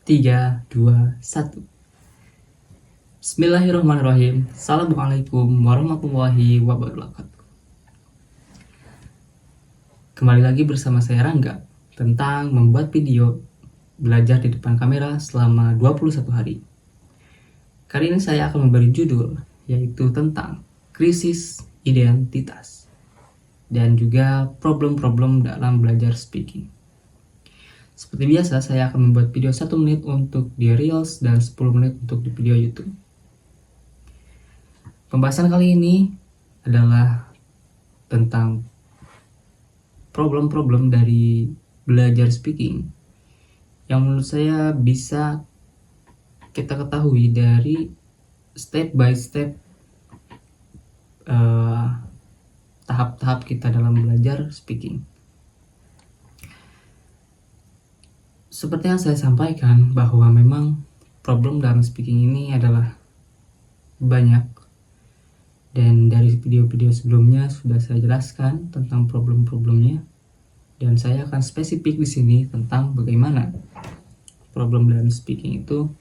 3, 2, 1. Bismillahirrahmanirrahim. Assalamualaikum warahmatullahi wabarakatuh. Kembali lagi bersama saya Rangga tentang membuat video belajar di depan kamera selama 21 hari. Kali ini saya akan memberi judul yaitu tentang krisis identitas dan juga problem-problem dalam belajar speaking. Seperti biasa, saya akan membuat video 1 menit untuk di Reels dan 10 menit untuk di video YouTube. Pembahasan kali ini adalah tentang problem-problem dari belajar speaking yang menurut saya bisa kita ketahui dari step by step tahap-tahap kita dalam belajar speaking. Seperti yang saya sampaikan bahwa memang problem dalam speaking ini adalah banyak, dan dari video-video sebelumnya sudah saya jelaskan tentang problem-problemnya, dan saya akan spesifik di sini tentang bagaimana problem dalam speaking itu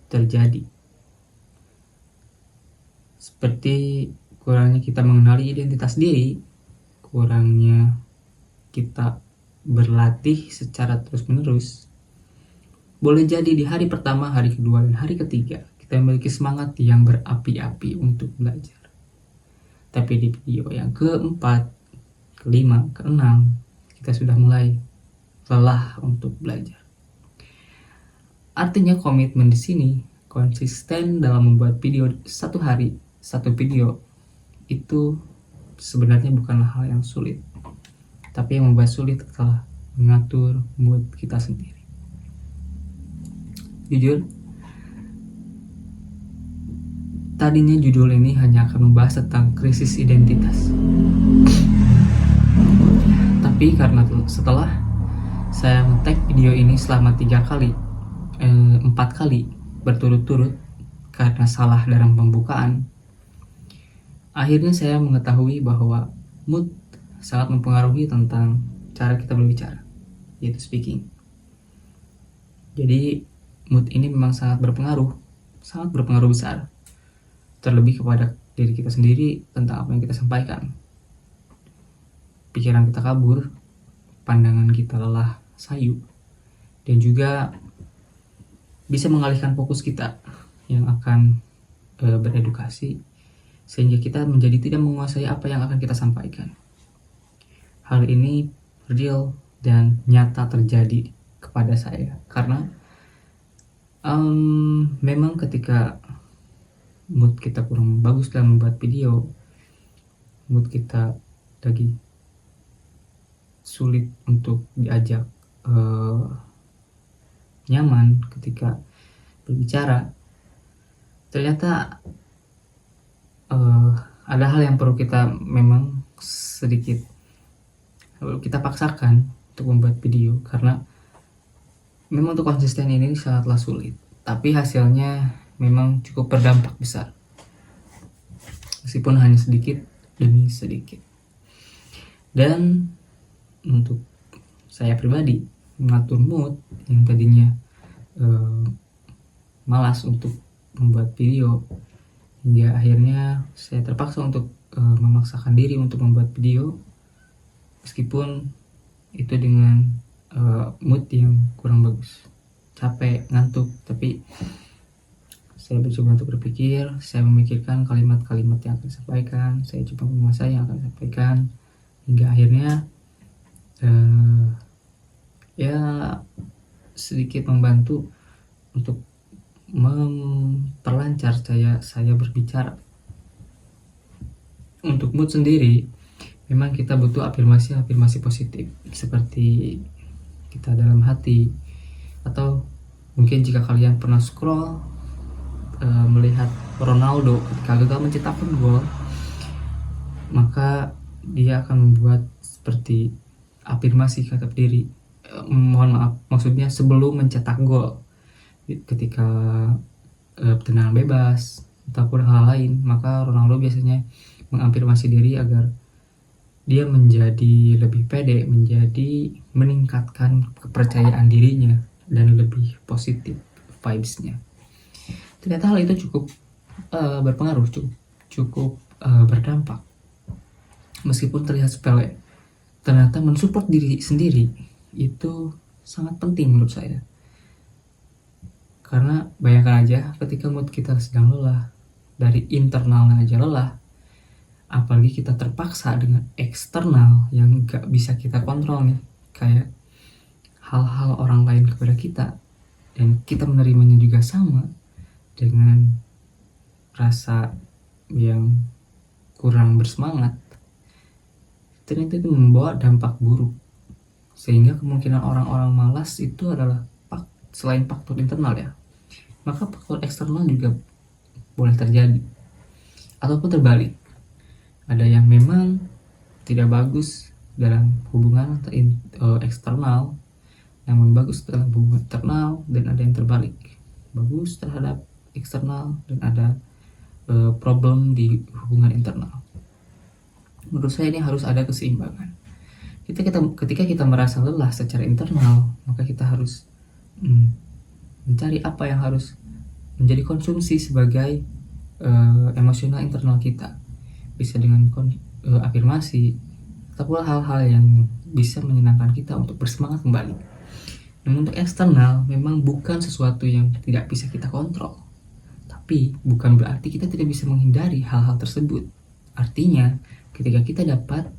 terjadi. Seperti kurangnya kita mengenali identitas diri, kurangnya kita berlatih secara terus-menerus. Boleh jadi di hari pertama, hari kedua, dan hari ketiga kita memiliki semangat yang berapi-api untuk belajar. Tapi di video yang keempat, kelima, keenam, kita sudah mulai lelah untuk belajar. Artinya komitmen di sini, konsisten dalam membuat video satu hari, satu video, itu sebenarnya bukanlah hal yang sulit. Tapi yang membuat sulit adalah mengatur mood kita sendiri. Jujur, tadinya judul ini hanya akan membahas tentang krisis identitas. Tapi karena setelah saya nge-tag video ini selama 4 kali berturut-turut karena salah dalam pembukaan, akhirnya saya mengetahui bahwa mood sangat mempengaruhi tentang cara kita berbicara, yaitu speaking. Jadi mood ini memang sangat berpengaruh besar, terlebih kepada diri kita sendiri tentang apa yang kita sampaikan. Pikiran kita kabur, pandangan kita lelah sayu, dan juga bisa mengalihkan fokus kita yang akan beredukasi, sehingga kita menjadi tidak menguasai apa yang akan kita sampaikan. Hal ini real dan nyata terjadi kepada saya karena memang ketika mood kita kurang bagus dalam membuat video, mood kita lagi sulit untuk diajak nyaman ketika berbicara, ternyata ada hal yang perlu kita memang sedikit kita paksakan untuk membuat video, karena memang untuk konsisten ini sangatlah sulit, tapi hasilnya memang cukup berdampak besar meskipun hanya sedikit demi sedikit. Dan untuk saya pribadi, mengatur mood yang tadinya malas untuk membuat video, hingga akhirnya saya terpaksa untuk memaksakan diri untuk membuat video, meskipun itu dengan mood yang kurang bagus, capek, ngantuk. Tapi saya mencoba untuk berpikir, saya memikirkan kalimat-kalimat yang akan disampaikan, saya coba menguasai yang akan disampaikan, hingga akhirnya ya sedikit membantu untuk memperlancar saya berbicara. Untuk mood sendiri, memang kita butuh afirmasi positif, seperti kita dalam hati, atau mungkin jika kalian pernah scroll melihat Ronaldo ketika gagal mencetakkan gol, maka dia akan membuat seperti afirmasi terhadap diri, maksudnya sebelum mencetak gol, ketika tendangan bebas ataupun hal lain, maka Ronaldo biasanya mengafirmasi diri agar dia menjadi lebih pede, meningkatkan kepercayaan dirinya dan lebih positif vibes-nya. Ternyata hal itu cukup berpengaruh, cukup berdampak. Meskipun terlihat sepele, ternyata mensupport diri sendiri itu sangat penting menurut saya. Karena bayangkan aja ketika mood kita sedang lelah, dari internalnya aja lelah, apalagi kita terpaksa dengan eksternal yang gak bisa kita kontrol nih, kayak hal-hal orang lain kepada kita, dan kita menerimanya juga sama dengan rasa yang kurang bersemangat. Ternyata itu membawa dampak buruk, sehingga kemungkinan orang-orang malas itu adalah selain faktor internal ya, maka faktor eksternal juga boleh terjadi. Ataupun terbalik, ada yang memang tidak bagus dalam hubungan eksternal, namun bagus dalam hubungan internal, dan ada yang terbalik, bagus terhadap eksternal dan ada problem di hubungan internal. Menurut saya ini harus ada keseimbangan. Ketika kita merasa lelah secara internal, maka kita harus mencari apa yang harus menjadi konsumsi sebagai emosional internal kita. Bisa dengan afirmasi ataupun hal-hal yang bisa menyenangkan kita untuk bersemangat kembali. Namun untuk eksternal memang bukan sesuatu yang tidak bisa kita kontrol, tapi bukan berarti kita tidak bisa menghindari hal-hal tersebut. Artinya ketika kita dapat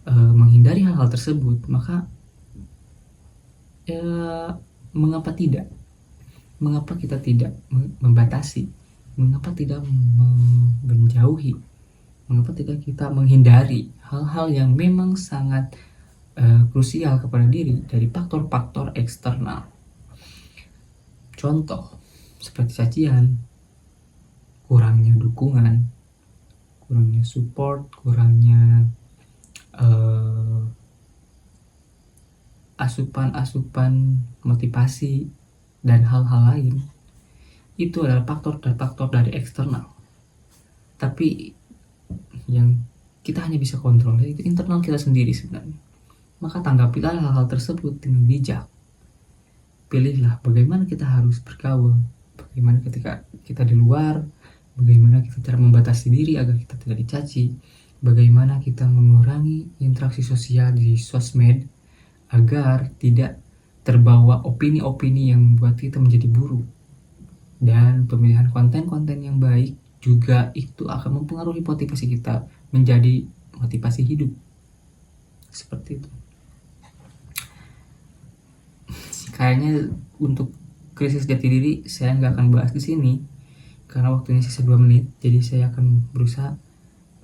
menghindari hal-hal tersebut, maka mengapa tidak? Mengapa kita tidak membatasi? Mengapa tidak menjauhi? Mengapa tidak kita menghindari hal-hal yang memang sangat krusial kepada diri dari faktor-faktor eksternal? Contoh seperti cacian, kurangnya dukungan, kurangnya support, kurangnya asupan motivasi dan hal-hal lain. Itu adalah faktor dari eksternal. Tapi yang kita hanya bisa kontrol itu internal kita sendiri sebenarnya. Maka tanggapilah hal-hal tersebut dengan bijak. Pilihlah bagaimana kita harus bergaul, bagaimana ketika kita di luar, bagaimana kita cara membatasi diri agar kita tidak dicaci, bagaimana kita mengurangi interaksi sosial di sosmed agar tidak terbawa opini-opini yang membuat kita menjadi buruk. Dan pemilihan konten-konten yang baik juga itu akan mempengaruhi motivasi kita menjadi motivasi hidup. Seperti itu. Kayaknya untuk krisis jati diri saya nggak akan bahas di sini karena waktunya sisa 2 menit. Jadi saya akan berusaha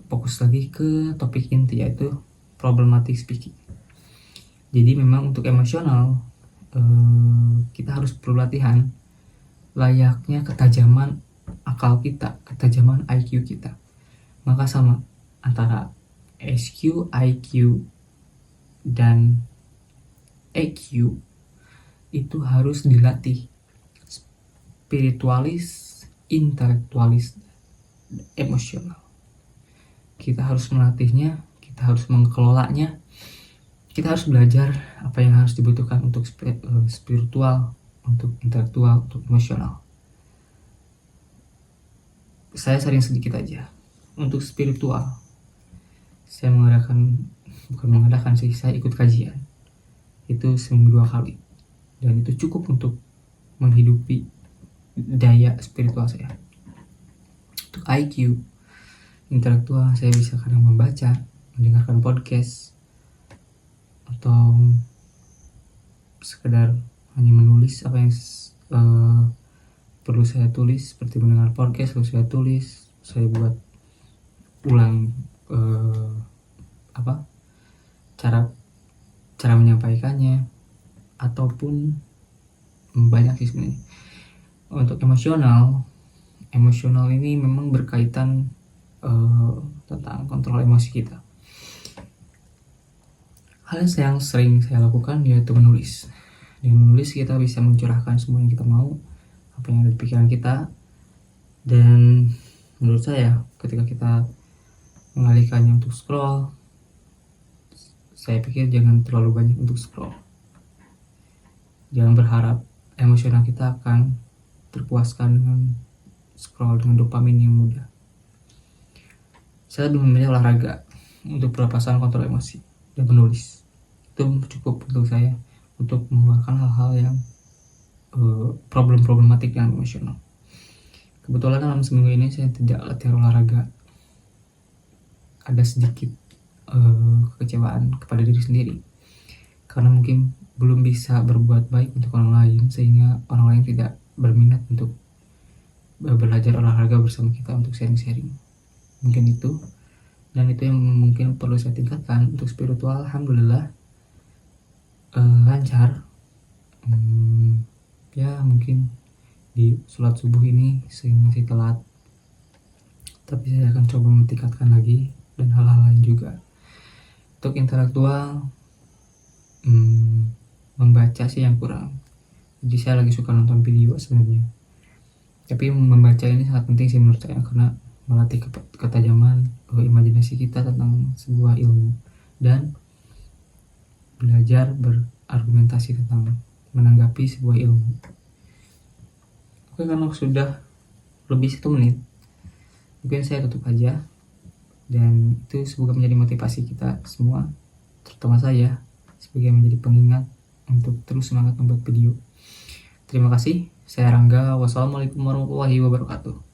fokus lagi ke topik inti, yaitu problematic speaking. Jadi memang untuk emosional kita harus perlu latihan layaknya ketajaman akal kita, ketajaman IQ kita. Maka sama antara SQ, IQ, dan EQ itu harus dilatih. Spiritualis, intelektualis, emosional. Kita harus melatihnya, kita harus mengelolanya, kita harus belajar apa yang harus dibutuhkan untuk spiritual, untuk intelektual, untuk emosional. Saya sharing sedikit aja. Untuk spiritual, saya bukan mengadakan sih, saya ikut kajian. Itu seminggu 2 kali. Dan itu cukup untuk menghidupi daya spiritual saya. Untuk IQ, intelektual, saya bisa kadang membaca, mendengarkan podcast, atau sekedar hanya menulis apa yang perlu saya tulis, seperti mendengar podcast lalu saya tulis, saya buat ulang cara menyampaikannya, ataupun banyak sih sebenarnya. Untuk emosional ini memang berkaitan tentang kontrol emosi kita. Hal yang sering saya lakukan yaitu menulis. Dengan menulis kita bisa mencurahkan semua yang kita mau, apa yang ada di pikiran kita. Dan menurut saya ketika kita mengalihkannya untuk scroll, saya pikir jangan terlalu banyak untuk scroll. Jangan berharap emosional kita akan terpuaskan dengan scroll dengan dopamin yang mudah. Saya lebih memilih olahraga untuk pernapasan, kontrol emosi, dan menulis. Itu cukup untuk saya untuk mengeluarkan hal-hal yang problematik yang emosional. Kebetulan dalam seminggu ini saya tidak latihan olahraga. Ada sedikit kekecewaan kepada diri sendiri karena mungkin belum bisa berbuat baik untuk orang lain, sehingga orang lain tidak berminat untuk belajar olahraga bersama kita untuk sharing-sharing. Mungkin itu, dan itu yang mungkin perlu saya tingkatkan. Untuk spiritual, alhamdulillah lancar. Ya mungkin di sholat subuh ini saya masih telat, tapi saya akan coba meningkatkan lagi, dan hal-hal lain juga. Untuk intelektual, membaca sih yang kurang. Jadi saya lagi suka nonton video sebenarnya, tapi membaca ini sangat penting sih menurut saya, karena melatih ketajaman imajinasi kita tentang sebuah ilmu dan belajar berargumentasi tentang menanggapi sebuah ilmu. Oke, karena sudah lebih 1 menit, mungkin saya tutup aja, dan itu semoga menjadi motivasi kita semua, terutama saya, sebagai menjadi pengingat untuk terus semangat membuat video. Terima kasih, saya Rangga. Wassalamualaikum warahmatullahi wabarakatuh.